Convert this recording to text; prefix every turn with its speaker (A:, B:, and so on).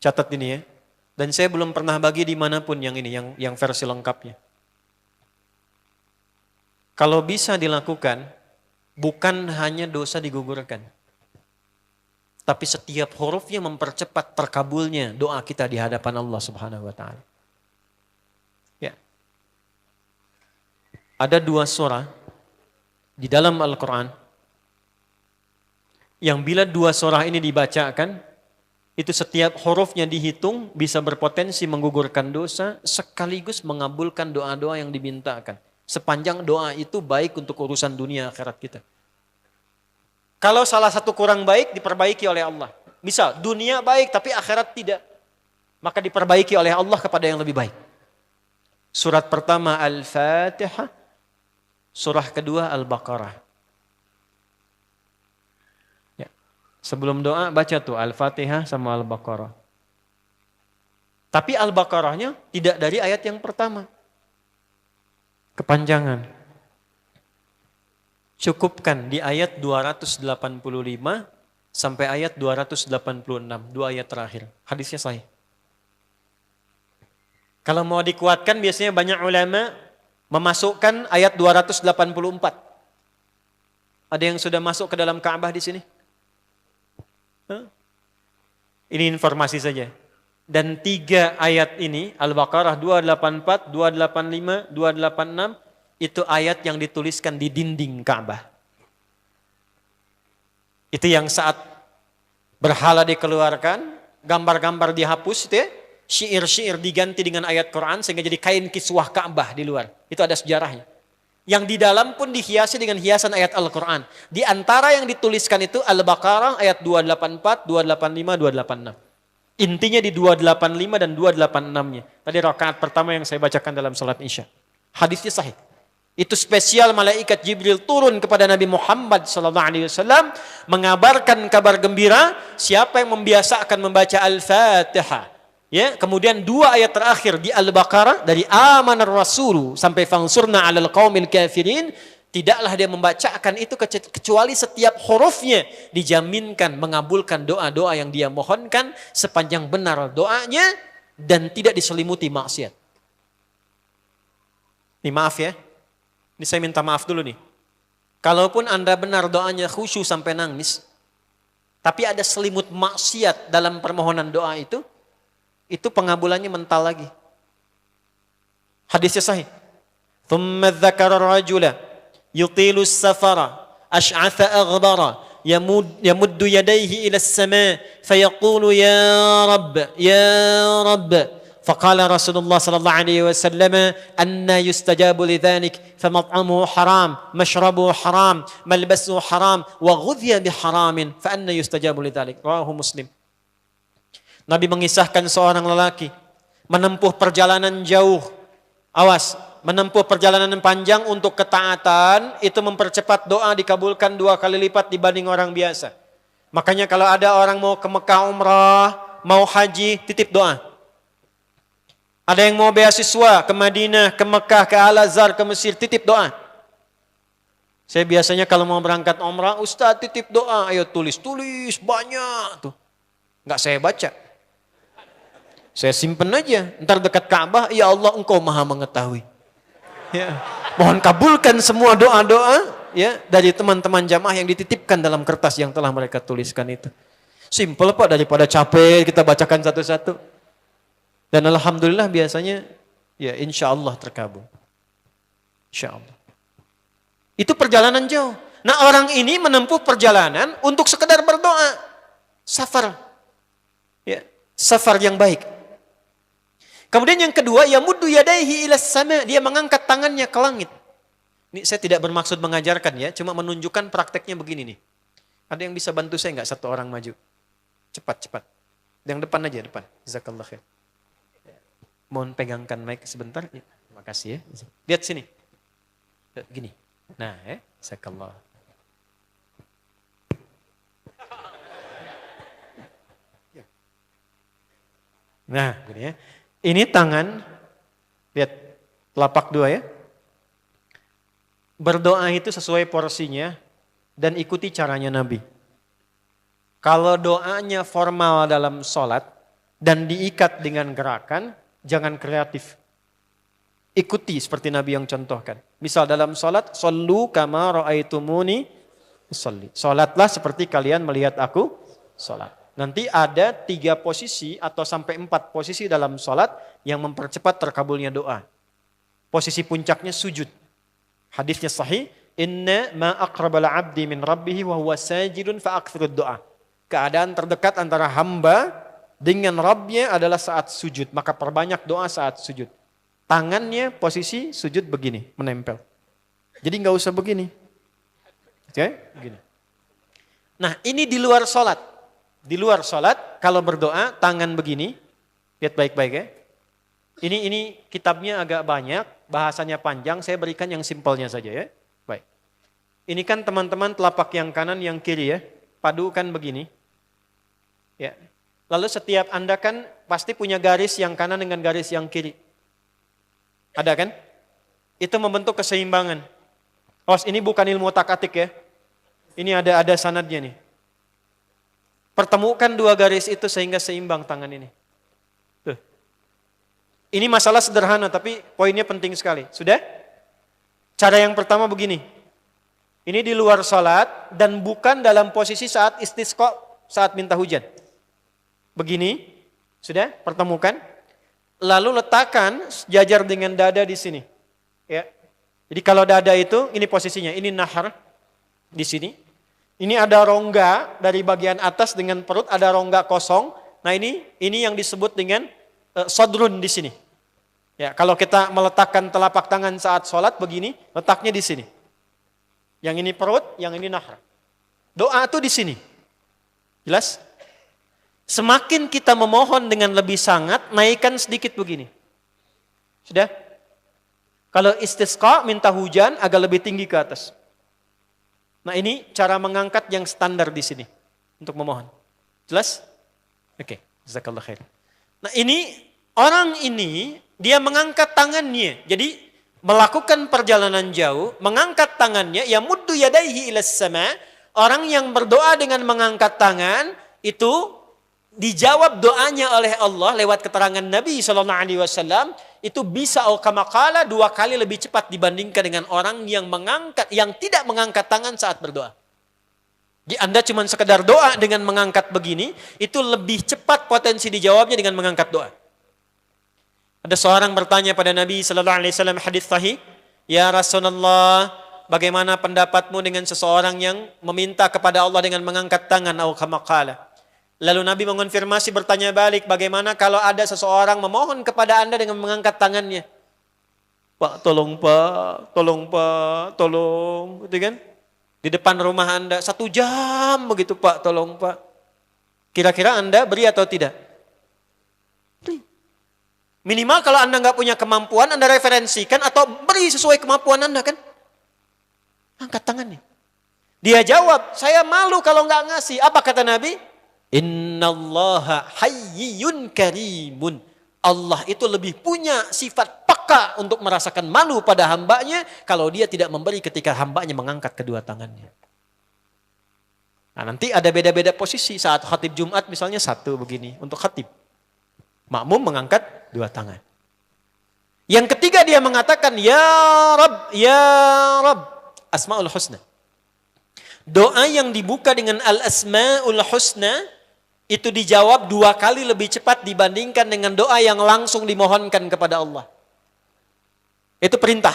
A: Catat ini ya. Dan saya belum pernah bagi dimanapun yang ini, yang versi lengkapnya. Kalau bisa dilakukan, bukan hanya dosa digugurkan. Tapi setiap hurufnya mempercepat terkabulnya doa kita di hadapan Allah Subhanahu wa taala. Ya. Ada 2 surah di dalam Al-Qur'an yang bila 2 surah ini dibacakan, itu setiap hurufnya dihitung bisa berpotensi menggugurkan dosa sekaligus mengabulkan doa-doa yang dimintakan. Sepanjang doa itu baik untuk urusan dunia akhirat kita. Kalau salah satu kurang baik diperbaiki oleh Allah. Misal dunia baik tapi akhirat tidak. Maka diperbaiki oleh Allah kepada yang lebih baik. Surat pertama Al-Fatihah. Surah kedua Al-Baqarah. Ya. Sebelum doa baca tuh Al-Fatihah sama Al-Baqarah. Tapi Al-Baqarahnya tidak dari ayat yang pertama. Kepanjangan. Cukupkan di ayat 285 sampai ayat 286, 2 ayat terakhir. Hadisnya sahih. Kalau mau dikuatkan biasanya banyak ulama memasukkan ayat 284. Ada yang sudah masuk ke dalam Ka'bah di sini? Ini informasi saja. Dan 3 ayat ini, Al-Baqarah 284, 285, 286, itu ayat yang dituliskan di dinding Ka'bah. Itu yang saat berhala dikeluarkan, gambar-gambar dihapus, itu ya, syair-syair diganti dengan ayat Quran sehingga jadi kain kiswah Ka'bah di luar. Itu ada sejarahnya. Yang di dalam pun dihiasi dengan hiasan ayat Al-Quran. Di antara yang dituliskan itu Al-Baqarah ayat 284, 285, 286. Intinya di 285 dan 286-nya. Tadi rakaat pertama yang saya bacakan dalam salat Isya. Hadisnya sahih. Itu spesial malaikat Jibril turun kepada Nabi Muhammad SAW mengabarkan kabar gembira siapa yang membiasakan membaca Al-Fatihah. Ya, kemudian 2 ayat terakhir di Al-Baqarah dari amanar rasulu sampai fansurna 'alal qaumil kafirin, tidaklah dia membacakan itu kecuali setiap hurufnya dijaminkan mengabulkan doa-doa yang dia mohonkan sepanjang benar doanya dan tidak diselimuti maksiat. Ini maaf ya. Ini saya minta maaf dulu nih. Kalaupun Anda benar doanya khusyuk sampai nangis, tapi ada selimut maksiat dalam permohonan doa itu pengabulannya mental lagi. Hadisnya sahih. Thumma dzakara rajula yutilu as-safara ash'atha aghbara yamuddu yadayhi ila as-sama' fayaqulu ya rabb فقال رسول الله صلى الله عليه وسلم أن يستجاب لذلك فمطعمه حرام مشربه حرام ملبسه حرام وغذي بحرام فأن يستجاب لذلك رواه مسلم. Nabi mengisahkan seorang lelaki menempuh perjalanan jauh. Awas, menempuh perjalanan panjang untuk ketaatan itu mempercepat doa dikabulkan 2 kali lipat dibanding orang biasa. Makanya kalau ada orang mau ke Mekah umrah, mau haji, titip doa. Ada yang mau beasiswa ke Madinah, ke Mekah, ke Al-Azhar, ke Mesir, titip doa. Saya biasanya kalau mau berangkat umrah, Ustaz titip doa, ayo tulis banyak tuh. Enggak saya baca. Saya simpen aja, ntar dekat Ka'bah, ya Allah engkau maha mengetahui. Ya. Mohon kabulkan semua doa-doa ya dari teman-teman jamaah yang dititipkan dalam kertas yang telah mereka tuliskan itu. Simple Pak, daripada capek kita bacakan satu-satu. Dan alhamdulillah biasanya ya insya Allah terkabul. Insya Allah. Itu perjalanan jauh. Nah orang ini menempuh perjalanan untuk sekedar berdoa. Safar. Ya, safar yang baik. Kemudian yang kedua, yamuddu yadaihi ilas sama, dia mengangkat tangannya ke langit. Ini saya tidak bermaksud mengajarkan ya, cuma menunjukkan prakteknya begini nih. Ada yang bisa bantu saya enggak, 1 orang maju? Cepat. Yang depan aja, depan. Jazakallah khair. Mohon pegangkan mic sebentar. Ya, terima kasih ya. Lihat sini. Gini. Nah, jazakallah. Nah, gini ya. Ini tangan, lihat telapak 2 ya. Berdoa itu sesuai porsinya dan ikuti caranya Nabi. Kalau doanya formal dalam sholat, dan diikat dengan gerakan, jangan kreatif. Ikuti seperti Nabi yang contohkan. Misal dalam salat, "Shallu kama ra'aitumuni usolli." Salatlah seperti kalian melihat aku salat. Nanti ada 3 posisi atau sampai 4 posisi dalam salat yang mempercepat terkabulnya doa. Posisi puncaknya sujud. Hadisnya sahih, "Inna ma aqrabal 'abdi min rabbih wa huwa sajidun fa aktsirud doa." Keadaan terdekat antara hamba dengan Rabbnya adalah saat sujud, maka perbanyak doa saat sujud. Tangannya posisi sujud begini, menempel. Jadi nggak usah begini. Oke, begini. Nah, ini di luar sholat. Di luar sholat, kalau berdoa, tangan begini. Lihat baik-baik ya. Ini kitabnya agak banyak, bahasanya panjang, saya berikan yang simpelnya saja ya. Baik. Ini kan teman-teman telapak yang kanan, yang kiri ya. Padukan begini. Ya. Lalu setiap Anda kan pasti punya garis yang kanan dengan garis yang kiri. Ada kan? Itu membentuk keseimbangan. Ini bukan ilmu otak-atik ya. Ini ada sanadnya nih. Pertemukan 2 garis itu sehingga seimbang tangan ini. Tuh. Ini masalah sederhana tapi poinnya penting sekali. Sudah? Cara yang pertama begini. Ini di luar salat dan bukan dalam posisi saat istisqa, saat minta hujan. Begini. Sudah? Pertemukan. Lalu letakkan sejajar dengan dada di sini. Ya. Jadi kalau dada itu, ini posisinya, ini nahar di sini. Ini ada rongga dari bagian atas dengan perut, ada rongga kosong. Nah ini yang disebut dengan sodrun di sini. Ya, kalau kita meletakkan telapak tangan saat sholat begini, letaknya di sini. Yang ini perut, yang ini nahar. Doa itu di sini. Jelas? Semakin kita memohon dengan lebih sangat, naikkan sedikit begini. Sudah? Kalau istisqa, minta hujan, agak lebih tinggi ke atas. Nah ini cara mengangkat yang standar di sini. Untuk memohon. Jelas? Oke. Jazakallah khair. Nah orang ini, dia mengangkat tangannya. Jadi melakukan perjalanan jauh, mengangkat tangannya, ya muddu yadaihi ilas sama. Orang yang berdoa dengan mengangkat tangan, itu dijawab doanya oleh Allah lewat keterangan Nabi SAW, itu bisa kamakala 2 kali lebih cepat dibandingkan dengan orang yang tidak mengangkat tangan saat berdoa. Jadi Anda cuma sekedar doa dengan mengangkat begini, itu lebih cepat potensi dijawabnya dengan mengangkat doa. Ada seorang bertanya pada Nabi SAW, hadis sahih, "Ya Rasulullah, bagaimana pendapatmu dengan seseorang yang meminta kepada Allah dengan mengangkat tangan atau kamakala?" Lalu Nabi mengonfirmasi, bertanya balik, bagaimana kalau ada seseorang memohon kepada Anda dengan mengangkat tangannya? "Pak, tolong Pak, tolong Pak, tolong." Gitu kan? Di depan rumah Anda, 1 jam begitu, "Pak, tolong Pak." Kira-kira Anda beri atau tidak? Beri. Minimal kalau Anda nggak punya kemampuan, Anda referensikan atau beri sesuai kemampuan Anda kan? Angkat tangannya. Dia jawab, "Saya malu kalau nggak ngasih." Apa kata Nabi? "Innallaha hayyun karimun." Allah itu lebih punya sifat peka untuk merasakan malu pada hambanya kalau dia tidak memberi ketika hambanya mengangkat kedua tangannya. Nah nanti ada beda-beda posisi saat khatib Jumat misalnya 1 begini untuk khatib. Makmum mengangkat 2 tangan. Yang ketiga dia mengatakan, "Ya Rabb, ya Rabb." Asmaul Husna. Doa yang dibuka dengan Al-Asmaul Husna itu dijawab 2 kali lebih cepat dibandingkan dengan doa yang langsung dimohonkan kepada Allah. Itu perintah.